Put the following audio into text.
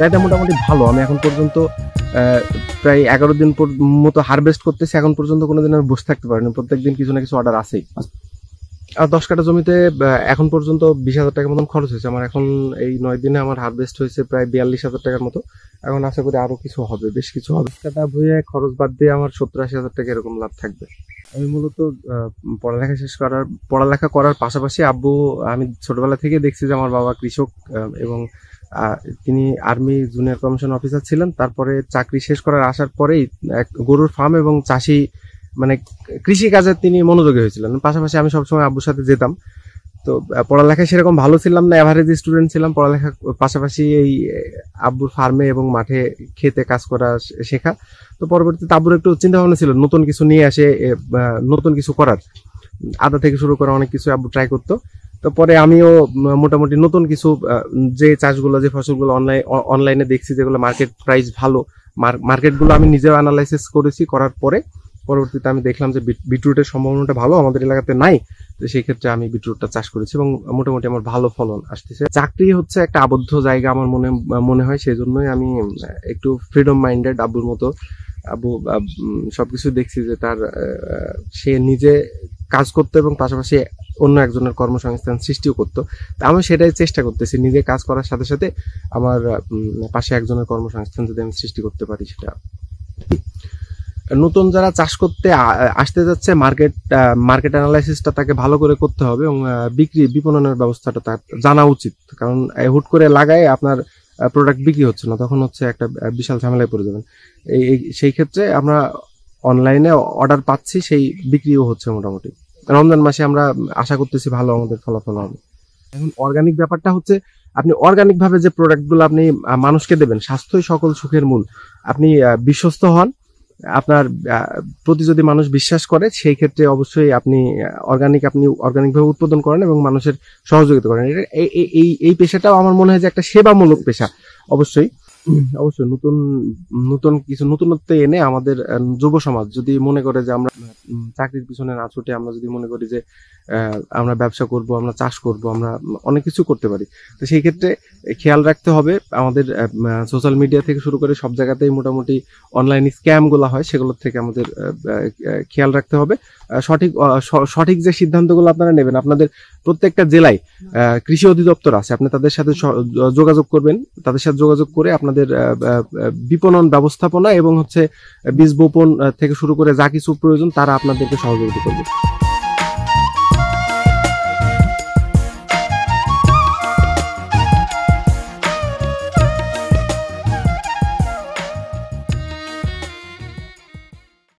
এটা মোটামুটি ভালো। আমি এখন পর্যন্ত প্রায় 11 দিন মতো হারভেস্ট করতেছি। এখন পর্যন্ত কোনোদিন আমি বসে থাকতে পারিনি, প্রত্যেকদিন কিছু না কিছু অর্ডার আছেই। আর 10 কাঠা জমিতে এখন পর্যন্ত 20,000 টাকার মতন খরচ হয়েছে আমার। এখন এই 9 দিনে আমার হারভেস্ট হয়েছে প্রায় 42,000 টাকার মতো। এখন আশা করি আরো কিছু হবে, বেশ কিছু হবে। কাটা ভুঁইয়ে খরচ বাদ দিয়ে আমার 70-80,000 টাকা এরকম লাভ থাকবে। আমি মূলত পড়ালেখা করার পাশাপাশি আমি ছোটবেলা থেকে দেখছি যে আমার বাবা কৃষক, এবং তিনি আর্মি জুনিয়র কমিশন অফিসার ছিলেন। তারপরে চাকরি শেষ করার আসার পরেই গরুর ফার্ম এবং চাষি মানে কৃষি কাজে তিনি মনোযোগী হয়েছিলেন। পাশাপাশি আমি সবসময় আব্বুর সাথে যেতাম। তো পড়ালেখায় সেরকম ভালো ছিলাম না, এভারেজ স্টুডেন্ট ছিলাম। পড়ালেখার পাশাপাশি এই আব্বুর ফার্মে এবং মাঠে খেতে কাজ করা শেখা। তো পরবর্তীতে আব্বুর একটু চিন্তা ভাবনা ছিল নতুন কিছু নিয়ে আসে, নতুন কিছু করার, আদা থেকে শুরু করে অনেক কিছু আব্বু ট্রাই করতো। তো পরে আমিও মোটামুটি নতুন কিছু যে চাষগুলো, যে ফসলগুলো অনলাইনে দেখছি যেগুলো মার্কেট প্রাইস ভালো, মার্কেটগুলো আমি নিজেও অ্যানালাইসিস করেছি। করার পরে পরবর্তীতে আমি দেখলাম যে বিটরুটের সম্ভাবনাটা ভালো, আমাদের এলাকাতে নাই। তো সেই ক্ষেত্রে আমি বিটরুটটা চাষ করেছি এবং মোটামুটি আমার ভালো ফলন আসতেছে। চাকরি হচ্ছে একটা আবদ্ধ জায়গা আমার মনে হয়, সেই জন্যই আমি একটু ফ্রিডম মাইন্ডেড আব্বুর মতো। আব্বু সবকিছু দেখছি যে সে নিজে কাজ করতো এবং পাশাপাশি অন্য একজনের কর্মসংস্থান সৃষ্টিও করতো। তা আমি সেটাই চেষ্টা করতেছি, নিজে কাজ করার সাথে সাথে আমার পাশে একজনের কর্মসংস্থান যদি আমি সৃষ্টি করতে পারি। সেটা নতুন যারা চাষ করতে আসতে যাচ্ছে, মার্কেট অ্যানালাইসিসটা তাকে ভালো করে করতে হবে এবং বিপণনের ব্যবস্থাটা তার জানা উচিত। কারণ হুট করে লাগায় আপনার প্রোডাক্ট বিক্রি হচ্ছে না, তখন হচ্ছে একটা বিশাল ঝামেলায় পড়ে যাবেন। সেই ক্ষেত্রে আমরা অনলাইনে অর্ডার পাচ্ছি, সেই বিক্রিও হচ্ছে মোটামুটি। রমজান মাসে আমরা আশা করতেছি ভালো আমাদের ফলাফল হবে। এখন অর্গানিক ব্যাপারটা হচ্ছে, আপনি অর্গানিক ভাবে যে প্রোডাক্টগুলো আপনি মানুষকে দেবেন, স্বাস্থ্যই সকল সুখের মূল। আপনি বিশ্বস্ত হন, আপনার প্রতি যদি মানুষ বিশ্বাস করে, সেই ক্ষেত্রে অবশ্যই আপনি অর্গানিক ভাবে উৎপাদন করেন এবং মানুষের সহযোগিতা করেন। এই পেশাটাও আমার মনে হয় যে একটা সেবামূলক পেশা। অবশ্যই নতুনত্ব এনে আমাদের যুব সমাজ যদি মনে করে যে আমরা চাকরির পিছনে না ছুটে আমরা যদি মনে করি যে আমরা ব্যবসা করব, আমরা চাষ করব, আমরা অনেক কিছু করতে পারি। তো সেই ক্ষেত্রে খেয়াল রাখতে হবে আমাদের সোশ্যাল মিডিয়া থেকে শুরু করে সব জায়গাতেই মোটামুটি অনলাইন স্ক্যাম গুলো হয়, সেগুলোর থেকে আমাদের খেয়াল রাখতে হবে। সঠিক যে সিদ্ধান্তগুলো আপনারা নেবেন, আপনাদের প্রত্যেকটা জেলায় কৃষি অধিদপ্তর আছে, আপনি তাদের সাথে যোগাযোগ করবেন। তাদের সাথে যোগাযোগ করে আপনাদের বিপণন ব্যবস্থাপনা এবং হচ্ছে বীজ বপন থেকে শুরু করে যা কিছু প্রয়োজন তারা আপনাদেরকে সহযোগিতা করবে।